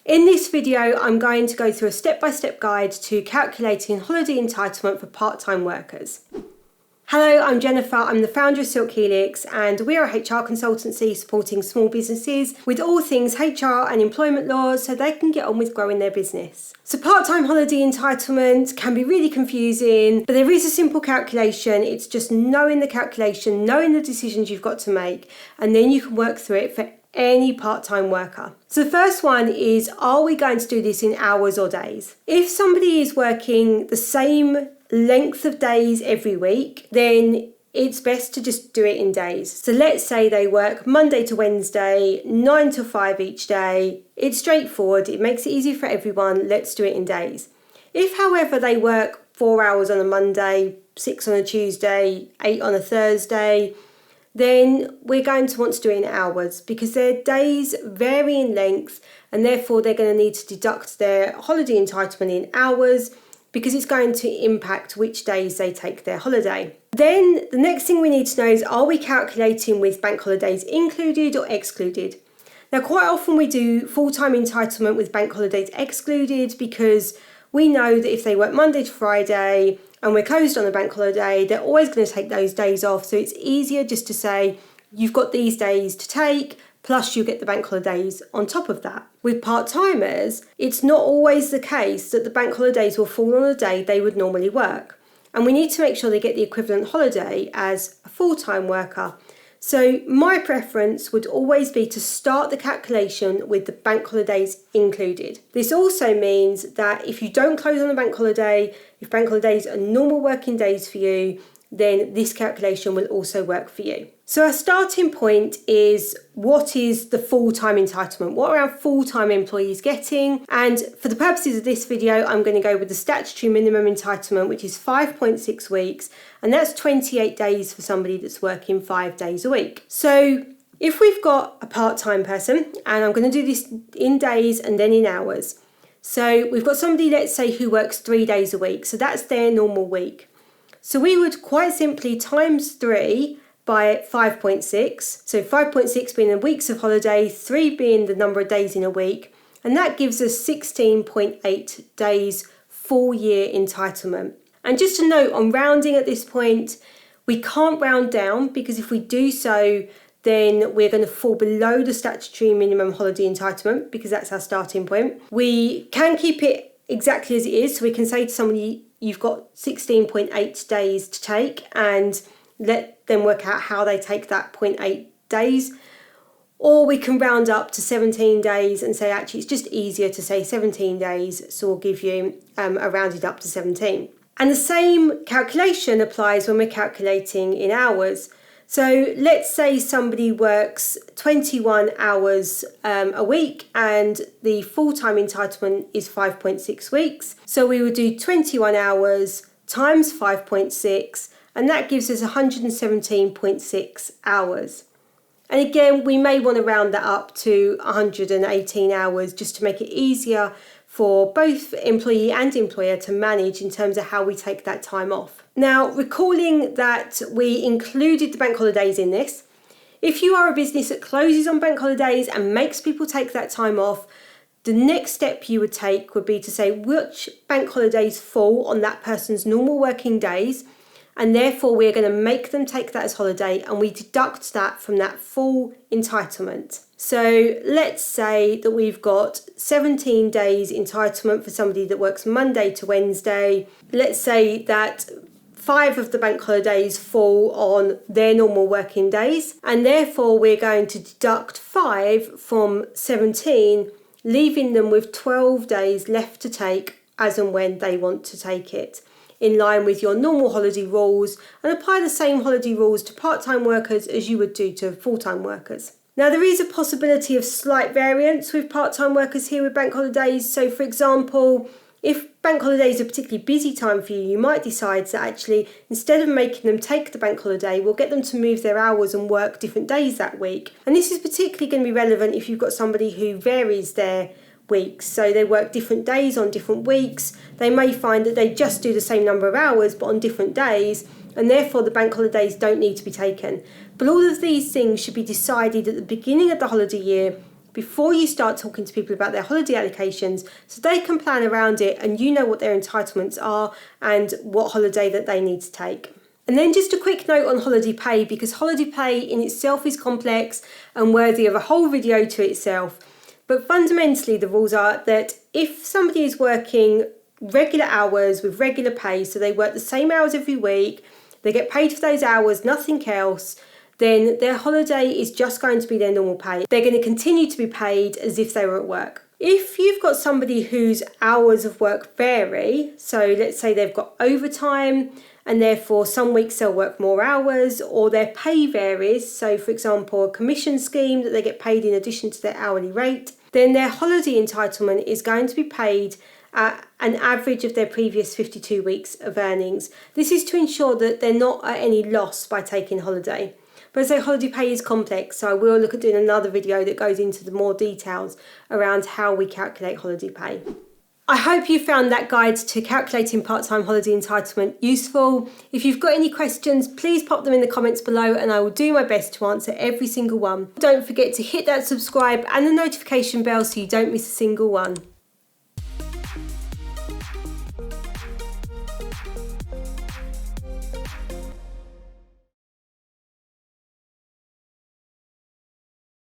In this video, I'm going to go through a step-by-step guide to calculating holiday entitlement for part-time workers. Hello, I'm Jenefer, I'm the founder of Silk Helix, and we are a HR consultancy supporting small businesses with all things HR and employment law so they can get on with growing their business. So part-time holiday entitlement can be really confusing, but there is a simple calculation. It's just knowing the calculation, knowing the decisions you've got to make, and then you can work through it for any part-time worker. So the first one is, are we going to do this in hours or days? If somebody is working the same length of days every week, then it's best to just do it in days. So let's say they work Monday to Wednesday, 9 to 5 each day. It's straightforward, it makes it easy for everyone, let's do it in days. If, however, they work 4 hours on a Monday, 6 on a Tuesday, 8 on a Thursday, then we're going to want to do it in hours because their days vary in length and therefore they're going to need to deduct their holiday entitlement in hours because it's going to impact which days they take their holiday. Then the next thing we need to know is, are we calculating with bank holidays included or excluded? Now, quite often we do full-time entitlement with bank holidays excluded because we know that if they work Monday to Friday and we're closed on a bank holiday, they're always going to take those days off. So it's easier just to say, you've got these days to take, plus you get the bank holidays on top of that. With part-timers, it's not always the case that the bank holidays will fall on a day they would normally work. And we need to make sure they get the equivalent holiday as a full-time worker. So my preference would always be to start the calculation with the bank holidays included. This also means that if you don't close on a bank holiday, if bank holidays are normal working days for you, then this calculation will also work for you. So our starting point is, what is the full-time entitlement? What are our full-time employees getting? And for the purposes of this video, I'm going to go with the statutory minimum entitlement, which is 5.6 weeks, and that's 28 days for somebody that's working 5 days a week. So if we've got a part-time person, and I'm going to do this in days and then in hours. So we've got somebody, let's say, who works 3 days a week, so that's their normal week. So we would quite simply times 3 by 5.6. So 5.6 being the weeks of holiday, 3 being the number of days in a week, and that gives us 16.8 days full year entitlement. And just a note on rounding at this point, we can't round down because if we do so, then we're going to fall below the statutory minimum holiday entitlement because that's our starting point. We can keep it exactly as it is, so we can say to somebody, you've got 16.8 days to take, and let them work out how they take that 0.8 days. Or we can round up to 17 days and say, actually, it's just easier to say 17 days, so we'll give you a rounded up to 17. And the same calculation applies when we're calculating in hours. So let's say somebody works 21 hours a week and the full-time entitlement is 5.6 weeks. So we would do 21 hours times 5.6, and that gives us 117.6 hours. And again, we may want to round that up to 118 hours just to make it easier for both employee and employer to manage in terms of how we take that time off. Now, recalling that we included the bank holidays in this, if you are a business that closes on bank holidays and makes people take that time off, the next step you would take would be to say which bank holidays fall on that person's normal working days, and therefore we're going to make them take that as holiday and we deduct that from that full entitlement. So let's say that we've got 17 days entitlement for somebody that works Monday to Wednesday. Let's say that 5 of the bank holidays fall on their normal working days, and therefore we're going to deduct 5 from 17, leaving them with 12 days left to take as and when they want to take it, in line with your normal holiday rules, and apply the same holiday rules to part-time workers as you would do to full-time workers. Now, there is a possibility of slight variance with part-time workers here with bank holidays. So, for example, if bank holidays are a particularly busy time for you, you might decide that actually, instead of making them take the bank holiday, we'll get them to move their hours and work different days that week. And this is particularly going to be relevant if you've got somebody who varies their weeks. So they work different days on different weeks. They may find that they just do the same number of hours but on different days, and therefore the bank holidays don't need to be taken. But all of these things should be decided at the beginning of the holiday year before you start talking to people about their holiday allocations, so they can plan around it and you know what their entitlements are and what holiday that they need to take. And then just a quick note on holiday pay, because holiday pay in itself is complex and worthy of a whole video to itself. But fundamentally the rules are that if somebody is working regular hours with regular pay, so they work the same hours every week, they get paid for those hours, nothing else, then their holiday is just going to be their normal pay. They're going to continue to be paid as if they were at work. If you've got somebody whose hours of work vary, so let's say they've got overtime and therefore some weeks they'll work more hours, or their pay varies, so for example a commission scheme that they get paid in addition to their hourly rate, then their holiday entitlement is going to be paid at an average of their previous 52 weeks of earnings. This is to ensure that they're not at any loss by taking holiday. But as I say, holiday pay is complex, so I will look at doing another video that goes into the more details around how we calculate holiday pay. I hope you found that guide to calculating part-time holiday entitlement useful. If you've got any questions, please pop them in the comments below and I will do my best to answer every single one. Don't forget to hit that subscribe and the notification bell so you don't miss a single one.